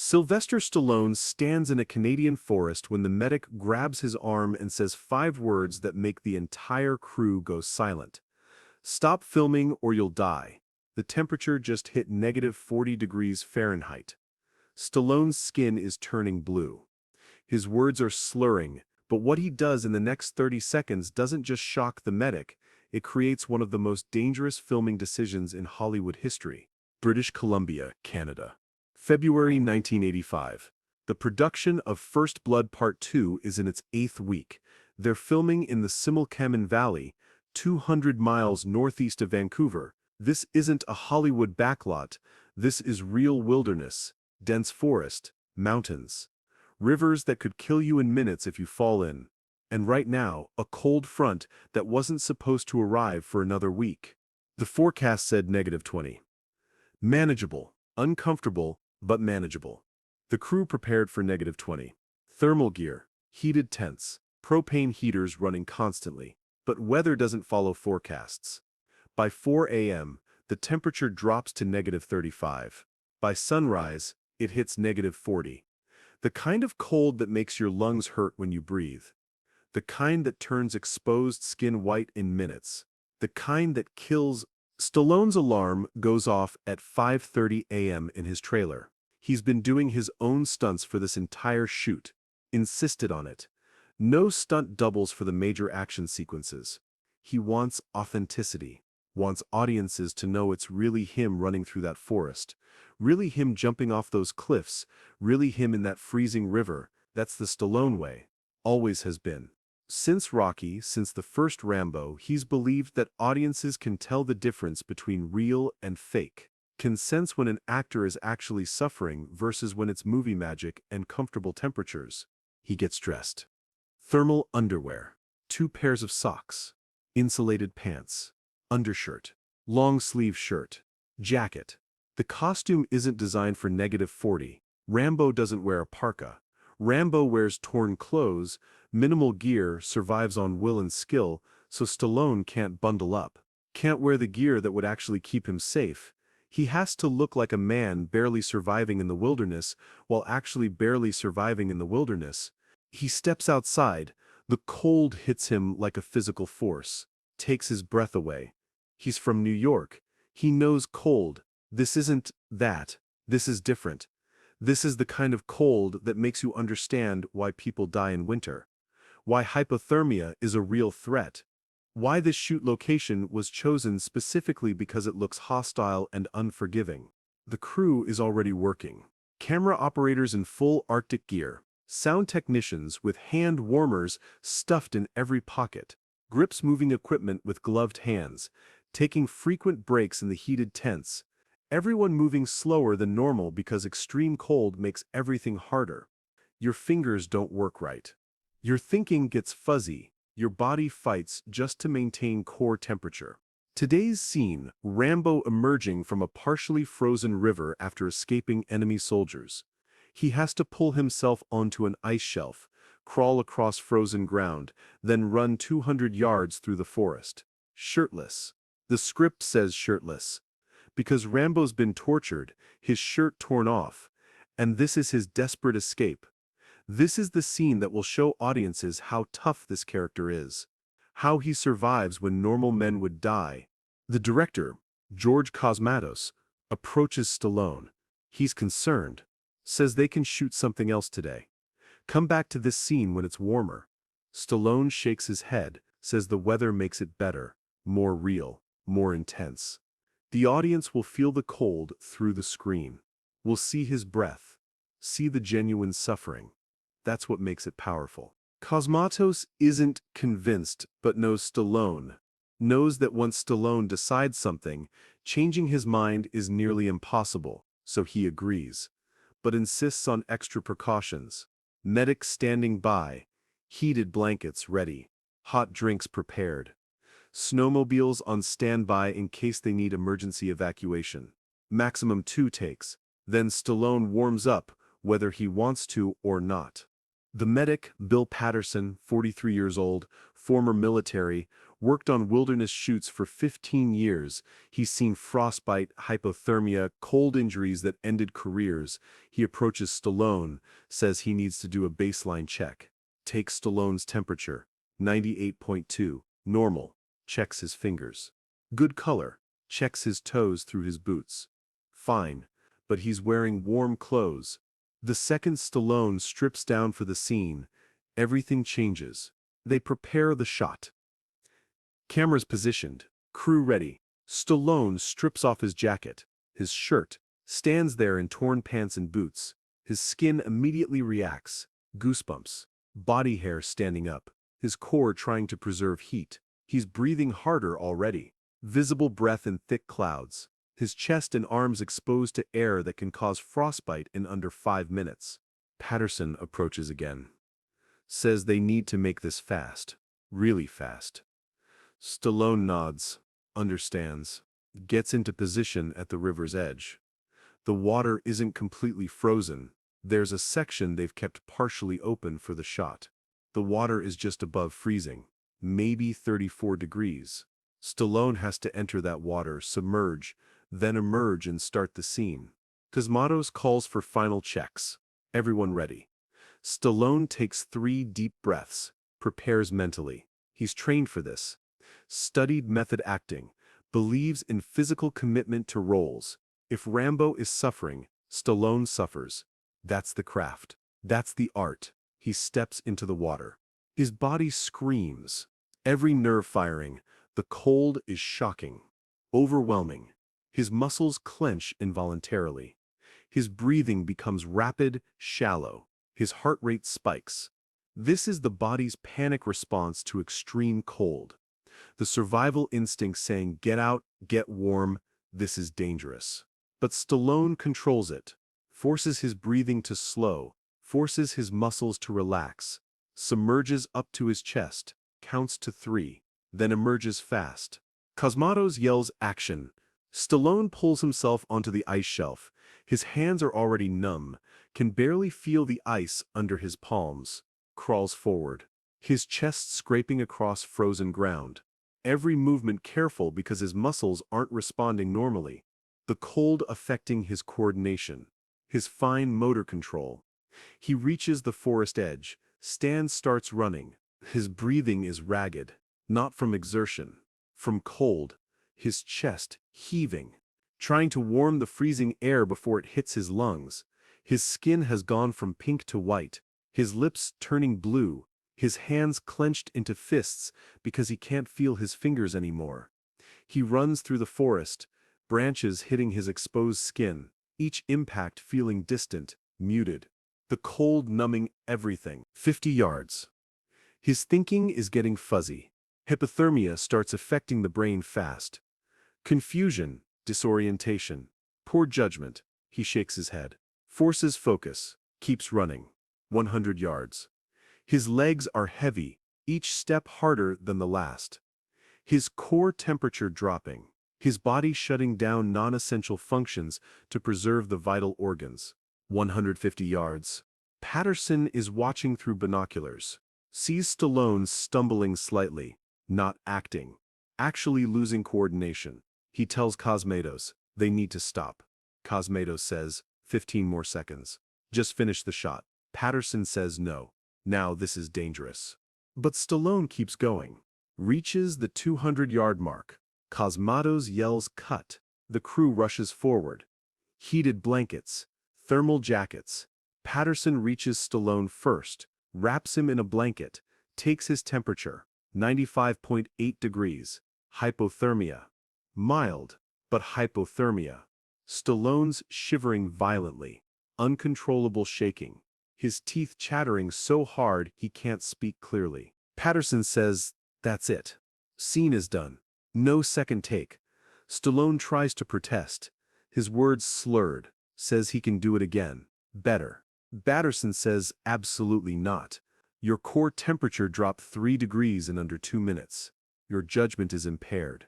Sylvester Stallone stands in a Canadian forest when the medic grabs his arm and says 5 words that make the entire crew go silent. Stop filming or you'll die. The temperature just hit -40 degrees Fahrenheit. Stallone's skin is turning blue. His words are slurring, but what he does in the next 30 seconds doesn't just shock the medic, it creates one of the most dangerous filming decisions in Hollywood history. British Columbia, Canada. February 1985. The production of First Blood Part 2 is in its 8th week. They're filming in the Similkameen Valley, 200 miles northeast of Vancouver. This isn't a Hollywood backlot. This is real wilderness, dense forest, mountains, rivers that could kill you in minutes if you fall in. And right now, a cold front that wasn't supposed to arrive for another week. The forecast said -20. Manageable, uncomfortable, but manageable. The crew prepared for -20. Thermal gear, heated tents, propane heaters running constantly. But weather doesn't follow forecasts. By 4 a.m., the temperature drops to -35. By sunrise, it hits -40. The kind of cold that makes your lungs hurt when you breathe. The kind that turns exposed skin white in minutes. The kind that kills. Stallone's alarm goes off at 5:30 a.m. in his trailer. He's been doing his own stunts for this entire shoot. Insisted on it. No stunt doubles for the major action sequences. He wants authenticity. Wants audiences to know it's really him running through that forest. Really him jumping off those cliffs. Really him in that freezing river. That's the Stallone way. Always has been. Since Rocky, since the first Rambo, he's believed that audiences can tell the difference between real and fake. Can sense when an actor is actually suffering versus when it's movie magic and comfortable temperatures. He gets dressed. Thermal underwear. 2 pairs of socks. Insulated pants. Undershirt. Long sleeve shirt. Jacket. The costume isn't designed for -40. Rambo doesn't wear a parka. Rambo wears torn clothes, minimal gear, survives on will and skill, so Stallone can't bundle up. Can't wear the gear that would actually keep him safe. He has to look like a man barely surviving in the wilderness while actually barely surviving in the wilderness. He steps outside, the cold hits him like a physical force, takes his breath away. He's from New York. He knows cold. This isn't that. This is different. This is the kind of cold that makes you understand why people die in winter. Why hypothermia is a real threat. Why this shoot location was chosen specifically because it looks hostile and unforgiving. The crew is already working. Camera operators in full Arctic gear. Sound technicians with hand warmers stuffed in every pocket. Grips moving equipment with gloved hands. Taking frequent breaks in the heated tents. Everyone moving slower than normal because extreme cold makes everything harder. Your fingers don't work right. Your thinking gets fuzzy. Your body fights just to maintain core temperature. Today's scene, Rambo emerging from a partially frozen river after escaping enemy soldiers. He has to pull himself onto an ice shelf, crawl across frozen ground, then run 200 yards through the forest. Shirtless. The script says shirtless. Because Rambo's been tortured, his shirt torn off, and this is his desperate escape. This is the scene that will show audiences how tough this character is. How he survives when normal men would die. The director, George Cosmatos, approaches Stallone. He's concerned. Says they can shoot something else today. Come back to this scene when it's warmer. Stallone shakes his head, says the weather makes it better, more real, more intense. The audience will feel the cold through the screen. Will see his breath. See the genuine suffering. That's what makes it powerful. Cosmatos isn't convinced, but knows Stallone. Knows that once Stallone decides something, changing his mind is nearly impossible, so he agrees. But insists on extra precautions. Medics standing by. Heated blankets ready. Hot drinks prepared. Snowmobiles on standby in case they need emergency evacuation. Maximum 2 takes. Then Stallone warms up, whether he wants to or not. The medic, Bill Patterson, 43 years old, former military, Worked on wilderness shoots for 15 years. He's seen frostbite, hypothermia, cold injuries that ended careers. He approaches Stallone, says he needs to do a baseline check. Takes Stallone's temperature, 98.2, normal. Checks his fingers. Good color. Checks his toes through his boots. Fine, but he's wearing warm clothes. The second Stallone strips down for the scene, everything changes. They prepare the shot. Cameras positioned, crew ready. Stallone strips off his jacket, his shirt, stands there in torn pants and boots. His skin immediately reacts, goosebumps, body hair standing up, his core trying to preserve heat. He's breathing harder already, visible breath in thick clouds, his chest and arms exposed to air that can cause frostbite in under 5 minutes. Patterson approaches again. Says they need to make this fast, really fast. Stallone nods, understands, gets into position at the river's edge. The water isn't completely frozen. There's a section they've kept partially open for the shot. The water is just above freezing, maybe 34 degrees. Stallone has to enter that water, submerge, then emerge and start the scene. Cosmatos calls for final checks. Everyone ready. Stallone takes 3 deep breaths, prepares mentally. He's trained for this. Studied method acting, believes in physical commitment to roles. If Rambo is suffering, Stallone suffers. That's the craft. That's the art. He steps into the water. His body screams. Every nerve firing. The cold is shocking, overwhelming. His muscles clench involuntarily. His breathing becomes rapid, shallow. His heart rate spikes. This is the body's panic response to extreme cold. The survival instinct saying, get out, get warm, this is dangerous. But Stallone controls it, forces his breathing to slow, forces his muscles to relax, submerges up to his chest, counts to 3, then emerges fast. Cosmatos yells action. Stallone pulls himself onto the ice shelf. His hands are already numb, can barely feel the ice under his palms. Crawls forward, his chest scraping across frozen ground. Every movement careful because his muscles aren't responding normally. The cold affecting his coordination, his fine motor control. He reaches the forest edge. Stan starts running. His breathing is ragged, not from exertion, from cold. His chest heaving, trying to warm the freezing air before it hits his lungs. His skin has gone from pink to white, his lips turning blue, his hands clenched into fists because he can't feel his fingers anymore. He runs through the forest, branches hitting his exposed skin, each impact feeling distant, muted. The cold numbing everything. 50 yards. His thinking is getting fuzzy. Hypothermia starts affecting the brain fast. Confusion, disorientation, poor judgment. He shakes his head. Forces focus, keeps running. 100 yards. His legs are heavy, each step harder than the last. His core temperature dropping, his body shutting down non-essential functions to preserve the vital organs. 150 yards. Patterson is watching through binoculars. Sees Stallone stumbling slightly, not acting, actually losing coordination. He tells Cosmatos they need to stop. Cosmatos says, 15 more seconds. Just finish the shot. Patterson says no. Now this is dangerous. But Stallone keeps going. Reaches the 200-yard mark. Cosmatos yells cut. The crew rushes forward. Heated blankets. Thermal jackets. Patterson reaches Stallone first, wraps him in a blanket, takes his temperature, 95.8 degrees. Hypothermia. Mild, but hypothermia. Stallone's shivering violently. Uncontrollable shaking. His teeth chattering so hard he can't speak clearly. Patterson says, that's it. Scene is done. No second take. Stallone tries to protest. His words slurred. Says he can do it again. Better. Patterson says, absolutely not. Your core temperature dropped 3 degrees in under 2 minutes. Your judgment is impaired.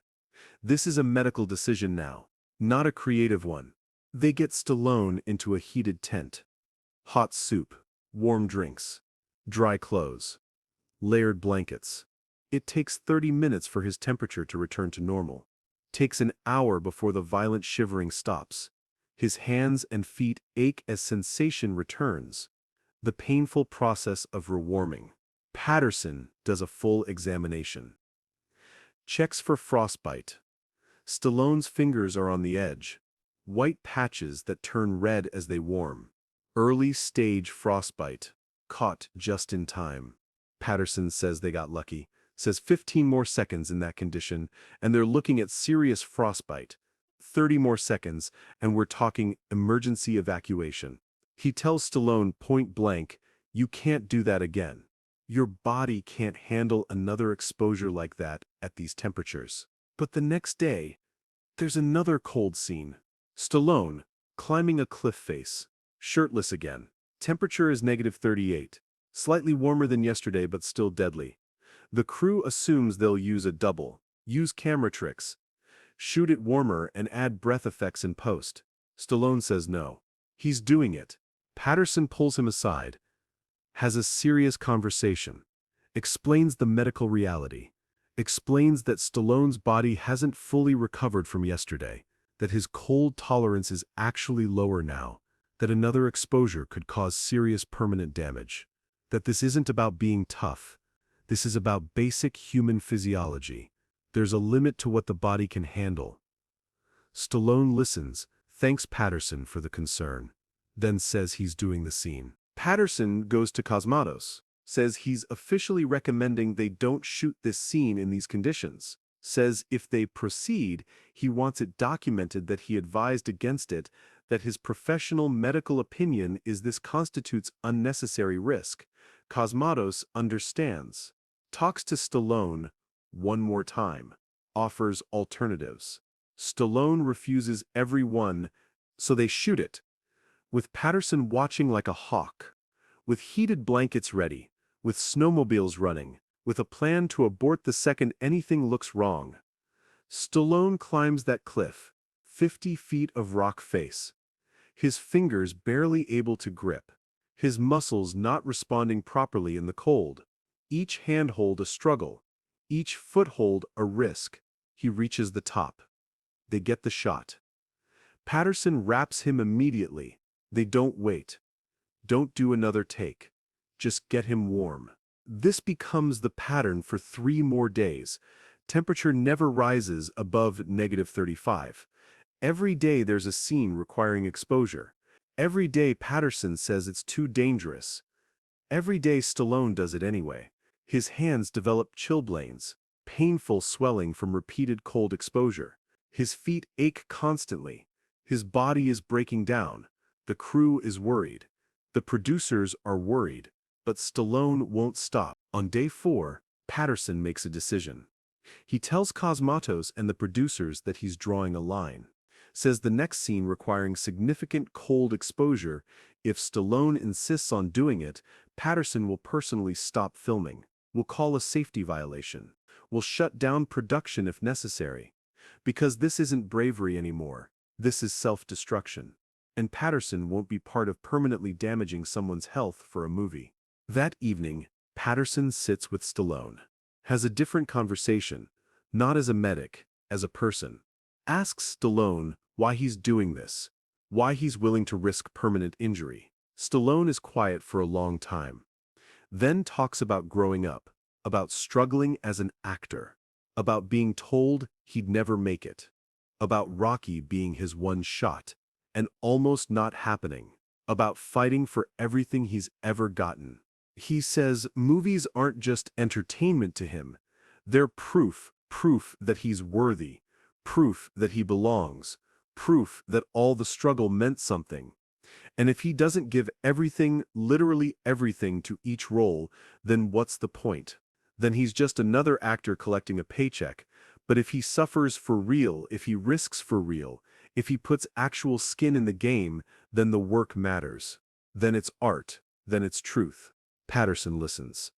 This is a medical decision now, not a creative one. They get Stallone into a heated tent. Hot soup, warm drinks, dry clothes, layered blankets. It takes 30 minutes for his temperature to return to normal. Takes an hour before the violent shivering stops. His hands and feet ache as sensation returns. The painful process of rewarming. Patterson does a full examination. Checks for frostbite. Stallone's fingers are on the edge. White patches that turn red as they warm. Early stage frostbite. Caught just in time. Patterson says they got lucky. Says 15 more seconds in that condition, and they're looking at serious frostbite. 30 more seconds, and we're talking emergency evacuation. He tells Stallone point blank, "You can't do that again. Your body can't handle another exposure like that at these temperatures." But the next day, there's another cold scene. Stallone, climbing a cliff face, shirtless again. Temperature is -38. Slightly warmer than yesterday, but still deadly. The crew assumes they'll use a double, use camera tricks, shoot it warmer and add breath effects in post. Stallone says no. He's doing it. Patterson pulls him aside, has a serious conversation, explains the medical reality, explains that Stallone's body hasn't fully recovered from yesterday, that his cold tolerance is actually lower now, that another exposure could cause serious permanent damage, that this isn't about being tough. This is about basic human physiology. There's a limit to what the body can handle. Stallone listens, thanks Patterson for the concern, then says he's doing the scene. Patterson goes to Cosmatos, says he's officially recommending they don't shoot this scene in these conditions, says if they proceed, he wants it documented that he advised against it, that his professional medical opinion is this constitutes unnecessary risk. Cosmatos understands, talks to Stallone one more time, offers alternatives. Stallone refuses every one, so they shoot it, with Patterson watching like a hawk, with heated blankets ready, with snowmobiles running, with a plan to abort the second anything looks wrong. Stallone climbs that cliff, 50 feet of rock face, his fingers barely able to grip, his muscles not responding properly in the cold, each handhold a struggle, each foothold a risk. He reaches the top. They get the shot. Patterson wraps him immediately. They don't wait. Don't do another take. Just get him warm. This becomes the pattern for 3 more days. Temperature never rises above -35. Every day there's a scene requiring exposure. Every day Patterson says it's too dangerous. Every day Stallone does it anyway. His hands develop chilblains, painful swelling from repeated cold exposure. His feet ache constantly. His body is breaking down. The crew is worried. The producers are worried. But Stallone won't stop. On day 4, Patterson makes a decision. He tells Cosmatos and the producers that he's drawing a line. Says the next scene requiring significant cold exposure, if Stallone insists on doing it, Patterson will personally stop filming, will call a safety violation, will shut down production if necessary. Because this isn't bravery anymore, this is self-destruction. And Patterson won't be part of permanently damaging someone's health for a movie. That evening, Patterson sits with Stallone. Has a different conversation, not as a medic, as a person. Asks Stallone why he's doing this, why he's willing to risk permanent injury. Stallone is quiet for a long time. Then talks about growing up, about struggling as an actor, about being told he'd never make it, about Rocky being his one shot, and almost not happening, about fighting for everything he's ever gotten. He says movies aren't just entertainment to him, they're proof that he's worthy, proof that he belongs, proof that all the struggle meant something. And if he doesn't give everything, literally everything to each role, then what's the point? Then he's just another actor collecting a paycheck. But if he suffers for real, if he risks for real, if he puts actual skin in the game, then the work matters. Then it's art, then it's truth. Patterson listens,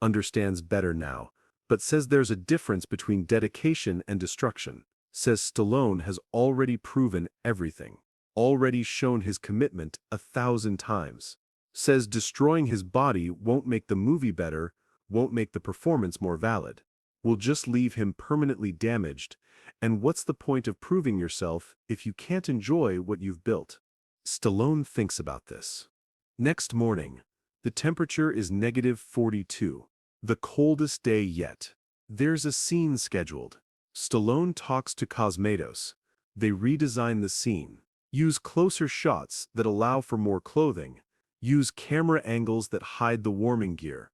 understands better now, but says there's a difference between dedication and destruction. Says Stallone has already proven everything, already shown his commitment 1,000 times. Says destroying his body won't make the movie better, won't make the performance more valid. will just leave him permanently damaged, and what's the point of proving yourself if you can't enjoy what you've built? Stallone thinks about this. Next morning, the temperature is -42, the coldest day yet. There's a scene scheduled. Stallone talks to Cosmatos. They redesign the scene, use closer shots that allow for more clothing, use camera angles that hide the warming gear.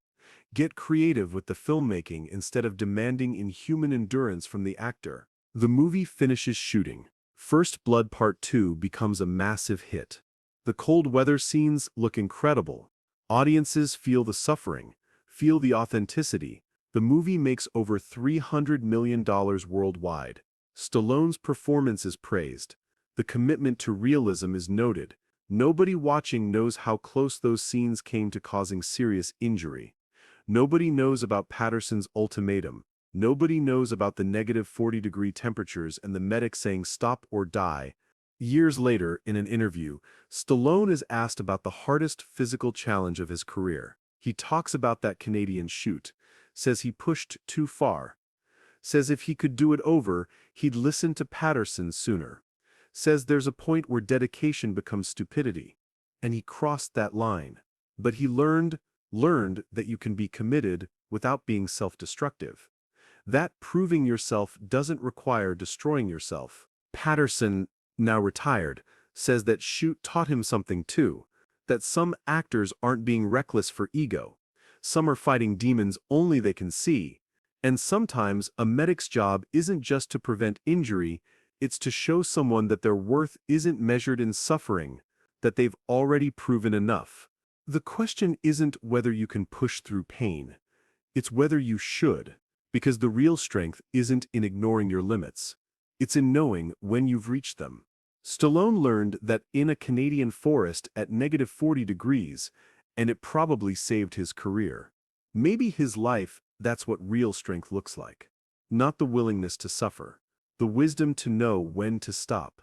Get creative with the filmmaking instead of demanding inhuman endurance from the actor. The movie finishes shooting. First Blood Part 2 becomes a massive hit. The cold weather scenes look incredible. Audiences feel the suffering, feel the authenticity. The movie makes over $300 million worldwide. Stallone's performance is praised. The commitment to realism is noted. Nobody watching knows how close those scenes came to causing serious injury. Nobody knows about Patterson's ultimatum. Nobody knows about the -40-degree temperatures and the medic saying stop or die. Years later, in an interview, Stallone is asked about the hardest physical challenge of his career. He talks about that Canadian shoot, says he pushed too far, says if he could do it over, he'd listen to Patterson sooner, says there's a point where dedication becomes stupidity, and he crossed that line. But he learned that you can be committed without being self-destructive. That proving yourself doesn't require destroying yourself. Patterson, now retired, says that shoot taught him something too, that some actors aren't being reckless for ego. Some are fighting demons only they can see. And sometimes a medic's job isn't just to prevent injury, it's to show someone that their worth isn't measured in suffering, that they've already proven enough. The question isn't whether you can push through pain. It's whether you should, because the real strength isn't in ignoring your limits. It's in knowing when you've reached them. Stallone learned that in a Canadian forest at -40 degrees, and it probably saved his career. Maybe his life, that's what real strength looks like. Not the willingness to suffer, the wisdom to know when to stop.